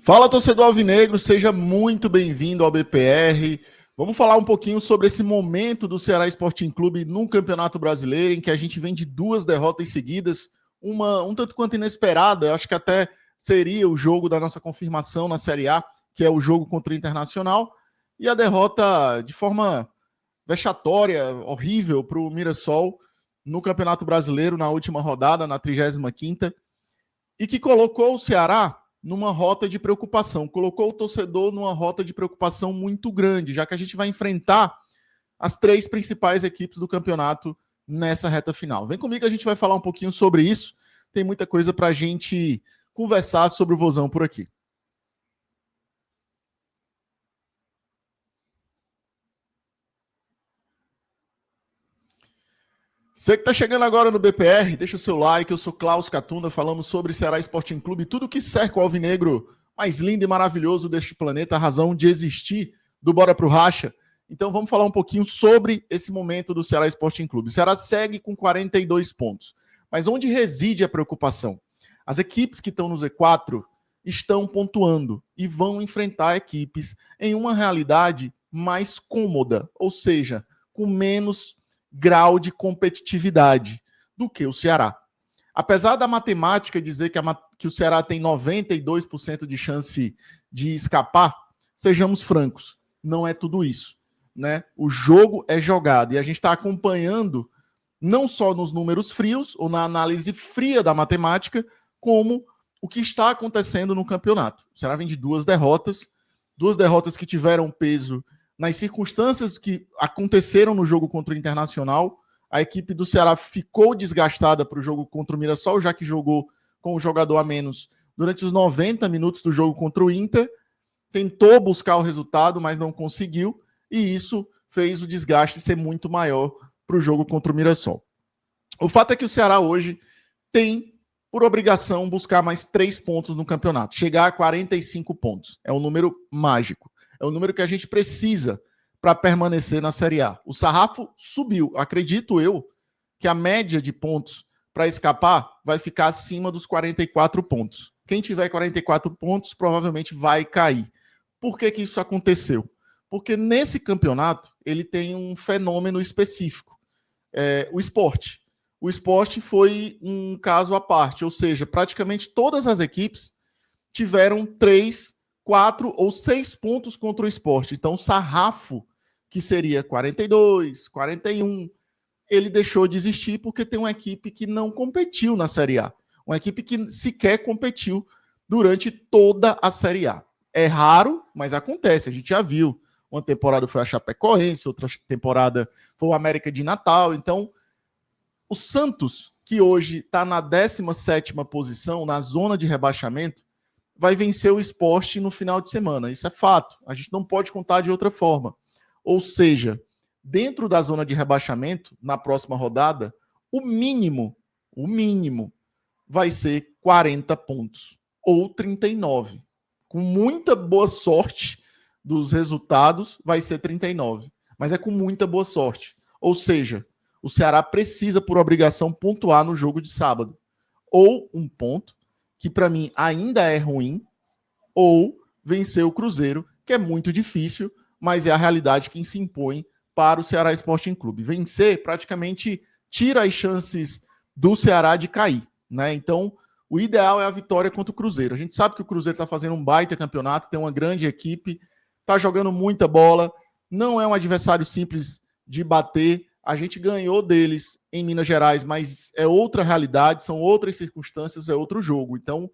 Fala, torcedor alvinegro, seja muito bem-vindo ao BPR. Vamos falar um pouquinho sobre esse momento do Ceará Sporting Clube no Campeonato Brasileiro, em que a gente vem de duas derrotas seguidas, uma um tanto quanto inesperada. Eu acho que até seria o jogo da nossa confirmação na Série A, que é o jogo contra o Internacional, e a derrota de forma vexatória, horrível para o Mirassol no Campeonato Brasileiro, na última rodada, na 35ª, e que colocou o Ceará numa rota de preocupação, colocou o torcedor numa rota de preocupação muito grande, já que a gente vai enfrentar as três principais equipes do campeonato nessa reta final. Vem comigo, a gente vai falar um pouquinho sobre isso, tem muita coisa para a gente conversar sobre o Vozão por aqui. Você que está chegando agora no BPR, deixa o seu like. Eu sou Klaus Catunda, falamos sobre Ceará Sporting Clube, tudo que cerca o alvinegro mais lindo e maravilhoso deste planeta, a razão de existir do Bora Pro Racha. Então vamos falar um pouquinho sobre esse momento do Ceará Sporting Clube. O Ceará segue com 42 pontos, mas onde reside a preocupação? As equipes que estão no Z4 estão pontuando e vão enfrentar equipes em uma realidade mais cômoda, ou seja, com menos grau de competitividade do que o Ceará. Apesar da matemática dizer que o Ceará tem 92% de chance de escapar, sejamos francos, não é tudo isso, né? O jogo é jogado e a gente está acompanhando não só nos números frios ou na análise fria da matemática, como o que está acontecendo no campeonato. O Ceará vem de duas derrotas que tiveram peso nas circunstâncias que aconteceram no jogo contra o Internacional. A equipe do Ceará ficou desgastada para o jogo contra o Mirassol, já que jogou com um jogador a menos durante os 90 minutos do jogo contra o Inter. Tentou buscar o resultado, mas não conseguiu, e isso fez o desgaste ser muito maior para o jogo contra o Mirassol. O fato é que o Ceará hoje tem, por obrigação, buscar mais 3 pontos no campeonato, chegar a 45 pontos. É um número mágico. É o número que a gente precisa para permanecer na Série A. O sarrafo subiu. Acredito eu que a média de pontos para escapar vai ficar acima dos 44 pontos. Quem tiver 44 pontos provavelmente vai cair. Por que isso aconteceu? Porque nesse campeonato ele tem um fenômeno específico. O esporte. O esporte foi um caso à parte, ou seja, praticamente todas as equipes tiveram 3, 4 ou 6 pontos contra o esporte. Então, o sarrafo, que seria 42, 41, ele deixou de existir porque tem uma equipe que não competiu na Série A. Uma equipe que sequer competiu durante toda a Série A. É raro, mas acontece. A gente já viu. Uma temporada foi a Chapecoense, outra temporada foi o América de Natal. Então, o Santos, que hoje está na 17ª posição, na zona de rebaixamento, vai vencer o Sport no final de semana. Isso é fato. A gente não pode contar de outra forma. Ou seja, dentro da zona de rebaixamento, na próxima rodada, o mínimo vai ser 40 pontos. Ou 39. Com muita boa sorte dos resultados, vai ser 39. Mas é com muita boa sorte. Ou seja, o Ceará precisa, por obrigação, pontuar no jogo de sábado. Ou um ponto, que para mim ainda é ruim, ou vencer o Cruzeiro, que é muito difícil, mas é a realidade que se impõe para o Ceará Sporting Clube. Vencer praticamente tira as chances do Ceará de cair, né? Então, o ideal é a vitória contra o Cruzeiro. A gente sabe que o Cruzeiro está fazendo um baita campeonato, tem uma grande equipe, está jogando muita bola, não é um adversário simples de bater. A gente ganhou deles em Minas Gerais, mas é outra realidade, são outras circunstâncias, é outro jogo. Então,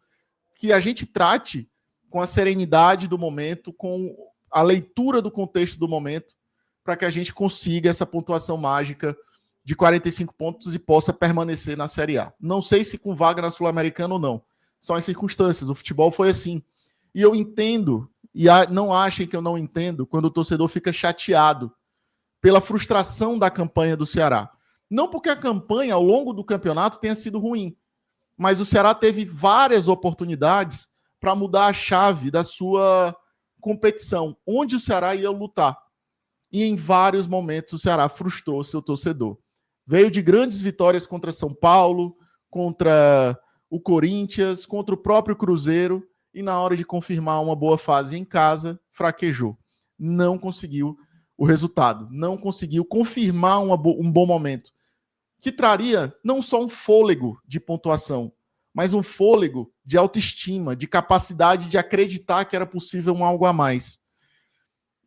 que a gente trate com a serenidade do momento, com a leitura do contexto do momento, para que a gente consiga essa pontuação mágica de 45 pontos e possa permanecer na Série A. Não sei se com vaga na Sul-Americana ou não. São as circunstâncias. O futebol foi assim. E eu entendo, e não achem que eu não entendo, quando o torcedor fica chateado pela frustração da campanha do Ceará. Não porque a campanha ao longo do campeonato tenha sido ruim, mas o Ceará teve várias oportunidades para mudar a chave da sua competição, onde o Ceará ia lutar. E em vários momentos o Ceará frustrou seu torcedor. Veio de grandes vitórias contra São Paulo, contra o Corinthians, contra o próprio Cruzeiro, e na hora de confirmar uma boa fase em casa, fraquejou. Não conseguiu o resultado, não conseguiu confirmar um bom momento, que traria não só um fôlego de pontuação, mas um fôlego de autoestima, de capacidade de acreditar que era possível um algo a mais.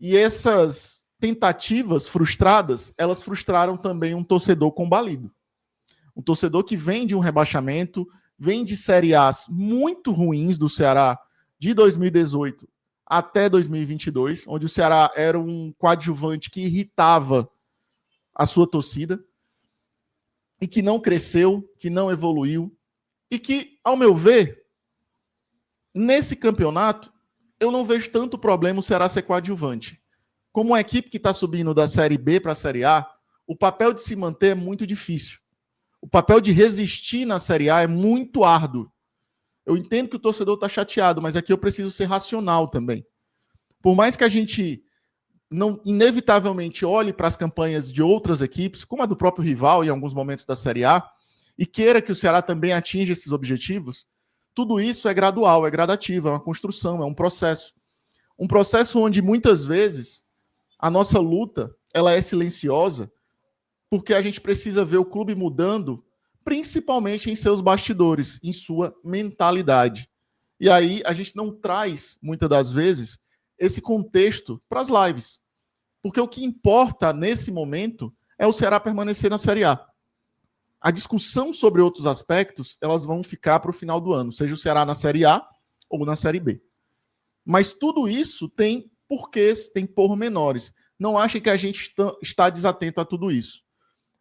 E essas tentativas frustradas, elas frustraram também um torcedor combalido. Um torcedor que vem de um rebaixamento, vem de Série A's muito ruins do Ceará de 2018 até 2022, onde o Ceará era um coadjuvante que irritava a sua torcida e que não cresceu, que não evoluiu e que, ao meu ver, nesse campeonato, eu não vejo tanto problema o Ceará ser coadjuvante. Como uma equipe que está subindo da Série B para a Série A, o papel de se manter é muito difícil. O papel de resistir na Série A é muito árduo. Eu entendo que o torcedor está chateado, mas aqui eu preciso ser racional também. Por mais que a gente não inevitavelmente olhe para as campanhas de outras equipes, como a do próprio rival em alguns momentos da Série A, e queira que o Ceará também atinja esses objetivos, tudo isso é gradual, é gradativo, é uma construção, é um processo. Um processo onde muitas vezes a nossa luta ela é silenciosa, porque a gente precisa ver o clube mudando, principalmente em seus bastidores, em sua mentalidade. E aí a gente não traz, muitas das vezes, esse contexto para as lives. Porque o que importa nesse momento é o Ceará permanecer na Série A. A discussão sobre outros aspectos, elas vão ficar para o final do ano, seja o Ceará na Série A ou na Série B. Mas tudo isso tem porquês, tem pormenores. Não achem que a gente está desatento a tudo isso.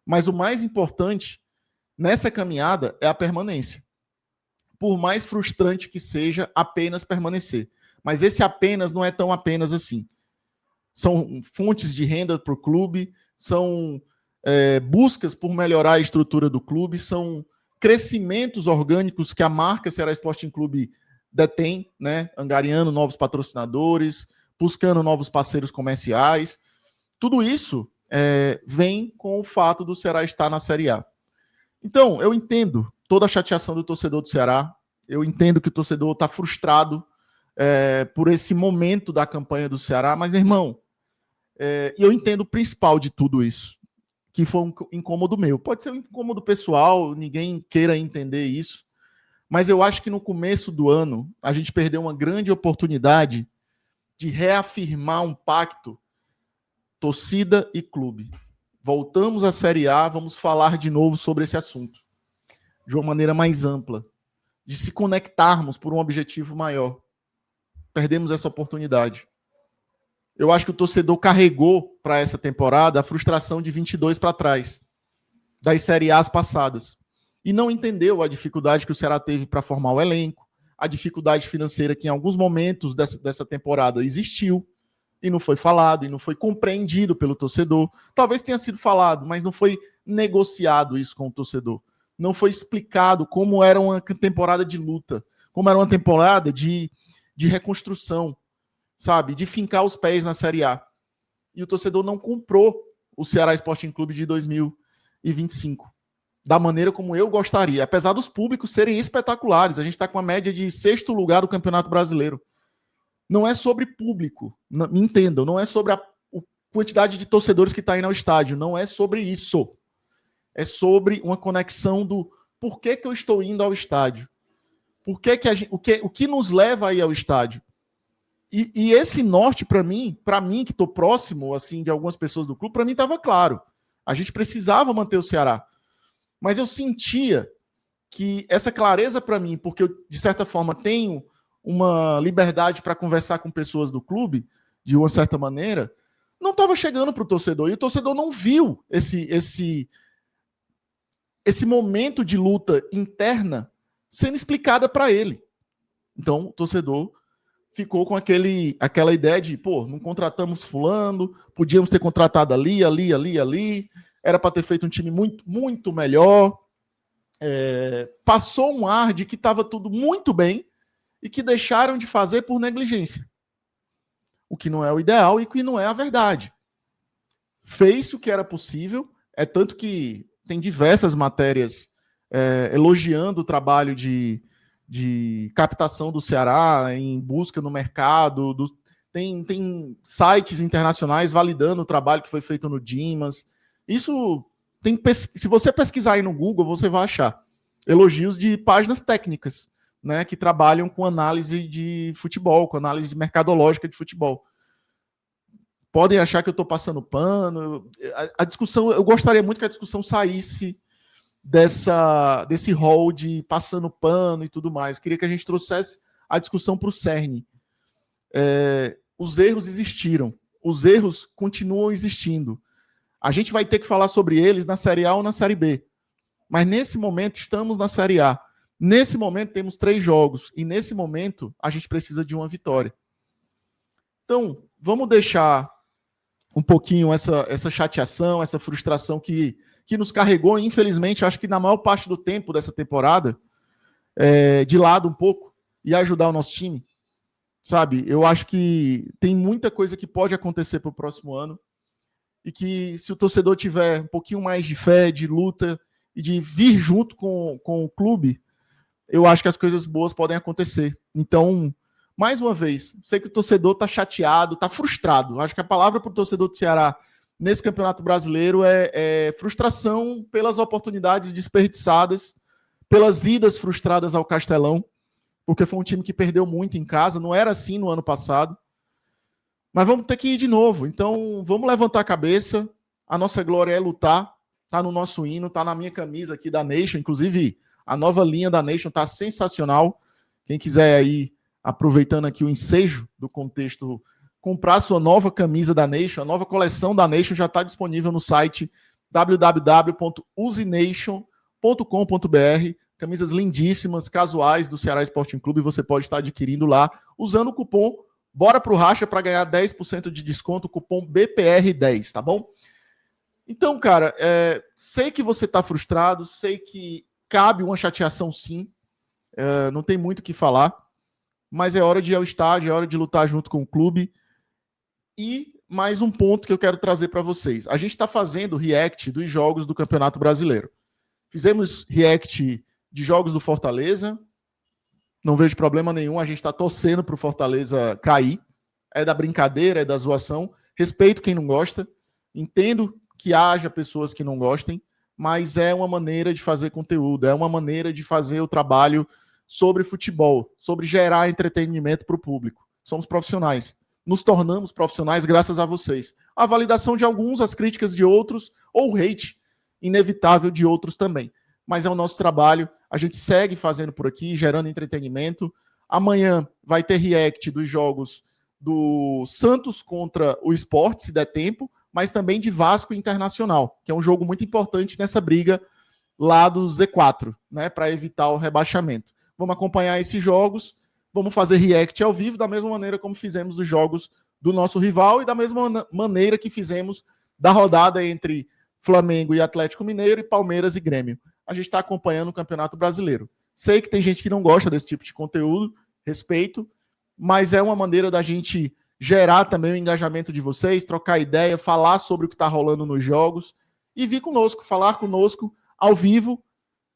Mas o mais importante nessa caminhada é a permanência. Por mais frustrante que seja apenas permanecer. Mas esse apenas não é tão apenas assim. São fontes de renda para o clube, são buscas por melhorar a estrutura do clube, são crescimentos orgânicos que a marca Ceará Sporting Clube detém, né? Angariando novos patrocinadores, buscando novos parceiros comerciais. Tudo isso vem com o fato do Ceará estar na Série A. Então, eu entendo toda a chateação do torcedor do Ceará, eu entendo que o torcedor está frustrado por esse momento da campanha do Ceará, mas, meu irmão, eu entendo o principal de tudo isso, que foi um incômodo meu. Pode ser um incômodo pessoal, ninguém queira entender isso, mas eu acho que no começo do ano a gente perdeu uma grande oportunidade de reafirmar um pacto torcida e clube. Voltamos à Série A, vamos falar de novo sobre esse assunto, de uma maneira mais ampla, de se conectarmos por um objetivo maior. Perdemos essa oportunidade. Eu acho que o torcedor carregou para essa temporada a frustração de 22 para trás, das Série A's passadas, e não entendeu a dificuldade que o Ceará teve para formar o elenco, a dificuldade financeira que em alguns momentos dessa temporada existiu, e não foi falado, e não foi compreendido pelo torcedor. Talvez tenha sido falado, mas não foi negociado isso com o torcedor. Não foi explicado como era uma temporada de luta, como era uma temporada de reconstrução, sabe? De fincar os pés na Série A. E o torcedor não comprou o Ceará Sporting Clube de 2025 da maneira como eu gostaria. Apesar dos públicos serem espetaculares, a gente está com a média de 6º lugar do Campeonato Brasileiro. Não é sobre público, me entendam, não é sobre a quantidade de torcedores que está indo ao estádio, não é sobre isso. É sobre uma conexão do por que eu estou indo ao estádio. Por que o que nos leva a ir ao estádio? E esse norte, para mim que estou próximo assim de algumas pessoas do clube, para mim estava claro. A gente precisava manter o Ceará. Mas eu sentia que essa clareza para mim, porque eu, de certa forma, tenho uma liberdade para conversar com pessoas do clube, de uma certa maneira, não estava chegando para o torcedor. E o torcedor não viu esse momento de luta interna sendo explicada para ele. Então, o torcedor ficou com aquela ideia de, pô, não contratamos fulano, podíamos ter contratado ali, era para ter feito um time muito, muito melhor. Passou um ar de que estava tudo muito bem e que deixaram de fazer por negligência. O que não é o ideal e o que não é a verdade. Fez o que era possível, tanto que tem diversas matérias elogiando o trabalho de de captação do Ceará, em busca no mercado, tem sites internacionais validando o trabalho que foi feito no Dimas. Isso se você pesquisar aí no Google, você vai achar elogios de páginas técnicas, né, que trabalham com análise de futebol, com análise mercadológica de futebol. Podem achar que eu estou passando pano. A discussão, eu gostaria muito que a discussão saísse desse rol de passando pano e tudo mais. Eu queria que a gente trouxesse a discussão para o cerne. Os erros existiram. Os erros continuam existindo. A gente vai ter que falar sobre eles na Série A ou na Série B. Mas nesse momento estamos na Série A. Nesse momento temos 3 jogos. E nesse momento a gente precisa de uma vitória. Então, vamos deixar um pouquinho essa chateação, essa frustração que nos carregou, infelizmente, acho que na maior parte do tempo dessa temporada, de lado um pouco, e ajudar o nosso time. Sabe, eu acho que tem muita coisa que pode acontecer para o próximo ano e que se o torcedor tiver um pouquinho mais de fé, de luta e de vir junto com o clube, eu acho que as coisas boas podem acontecer. Então, mais uma vez, sei que o torcedor está chateado, está frustrado. Acho que a palavra para o torcedor do Ceará nesse Campeonato Brasileiro é frustração pelas oportunidades desperdiçadas, pelas idas frustradas ao Castelão, porque foi um time que perdeu muito em casa, não era assim no ano passado. Mas vamos ter que ir de novo. Então, vamos levantar a cabeça. A nossa glória é lutar. Está no nosso hino, está na minha camisa aqui da Nation. Inclusive, a nova linha da Nation está sensacional. Quem quiser aí, aproveitando aqui o ensejo do contexto, comprar sua nova camisa da Nation, a nova coleção da Nation já está disponível no site www.usination.com.br. Camisas lindíssimas, casuais do Ceará Sporting Clube, você pode estar adquirindo lá, usando o cupom Bora Pro Racha para ganhar 10% de desconto, cupom BPR10, tá bom? Então, cara, sei que você está frustrado, sei que cabe uma chateação sim, não tem muito o que falar, mas é hora de ir ao estádio, é hora de lutar junto com o clube. E mais um ponto que eu quero trazer para vocês. A gente está fazendo react dos jogos do Campeonato Brasileiro. Fizemos react de jogos do Fortaleza, não vejo problema nenhum, a gente está torcendo para o Fortaleza cair, é da brincadeira, é da zoação, respeito quem não gosta, entendo que haja pessoas que não gostem, mas é uma maneira de fazer conteúdo, é uma maneira de fazer o trabalho sobre futebol, sobre gerar entretenimento para o público. Somos profissionais, nos tornamos profissionais graças a vocês. A validação de alguns, as críticas de outros, ou o hate inevitável de outros também. Mas é o nosso trabalho, a gente segue fazendo por aqui, gerando entretenimento. Amanhã vai ter react dos jogos do Santos contra o Sport, se der tempo, mas também de Vasco Internacional, que é um jogo muito importante nessa briga lá do Z4, né, para evitar o rebaixamento. Vamos acompanhar esses jogos, vamos fazer react ao vivo, da mesma maneira como fizemos dos jogos do nosso rival e da mesma maneira que fizemos da rodada entre Flamengo e Atlético Mineiro e Palmeiras e Grêmio. A gente está acompanhando o Campeonato Brasileiro. Sei que tem gente que não gosta desse tipo de conteúdo, respeito, mas é uma maneira da gente gerar também o engajamento de vocês, trocar ideia, falar sobre o que está rolando nos jogos e vir conosco, falar conosco ao vivo.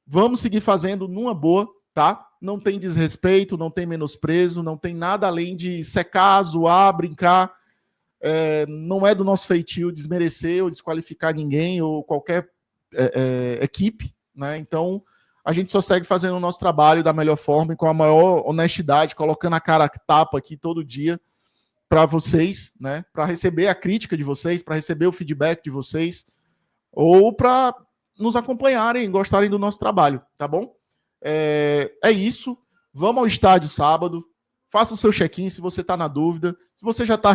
Vamos seguir fazendo numa boa, tá? Não tem desrespeito, não tem menosprezo, não tem nada além de secar, zoar, brincar. Não é do nosso feitio desmerecer ou desqualificar ninguém ou qualquer equipe, né? Então, a gente só segue fazendo o nosso trabalho da melhor forma e com a maior honestidade, colocando a cara a tapa aqui todo dia para vocês, né? Para receber a crítica de vocês, para receber o feedback de vocês ou para nos acompanharem, gostarem do nosso trabalho, tá bom? É isso. Vamos ao estádio sábado. Faça o seu check-in se você está na dúvida. Se você já está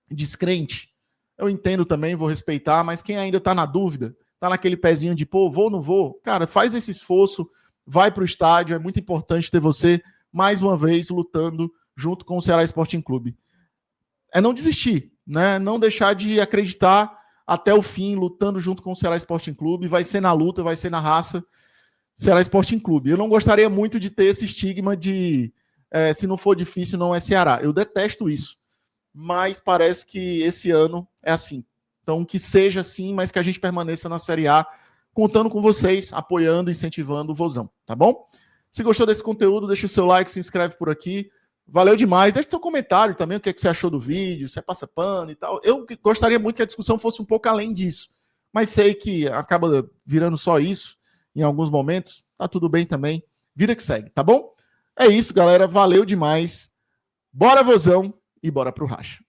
descrente, eu entendo também, vou respeitar, mas quem ainda está na dúvida, está naquele pezinho de, pô, vou ou não vou? Cara, faz esse esforço, vai para o estádio, é muito importante ter você, mais uma vez, lutando junto com o Ceará Sporting Clube. É não desistir, né? Não deixar de acreditar até o fim, lutando junto com o Ceará Sporting Clube, vai ser na luta, vai ser na raça, Ceará Sporting Clube. Eu não gostaria muito de ter esse estigma de se não for difícil, não é Ceará. Eu detesto isso. Mas parece que esse ano é assim. Então, que seja assim, mas que a gente permaneça na Série A, contando com vocês, apoiando, incentivando o Vozão, tá bom? Se gostou desse conteúdo, deixa o seu like, se inscreve por aqui. Valeu demais. Deixa seu comentário também, o que, é que você achou do vídeo, se é passa pano e tal. Eu gostaria muito que a discussão fosse um pouco além disso, mas sei que acaba virando só isso em alguns momentos. Tá tudo bem também. Vida que segue, tá bom? É isso, galera. Valeu demais. Bora, vozão, e bora pro racha.